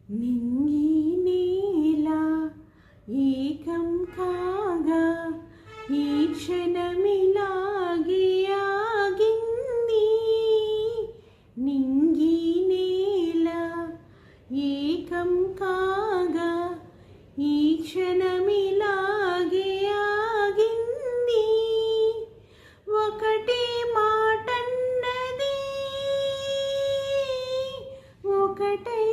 నింగి నేల ఏకం కాగా ఈ క్షణమిలాగే ఆగింది. నింగి నేల ఏకం కాగా ఈ క్షణమిలాగే ఆగింది. ఒకటే మాటన్నది, ఒకటై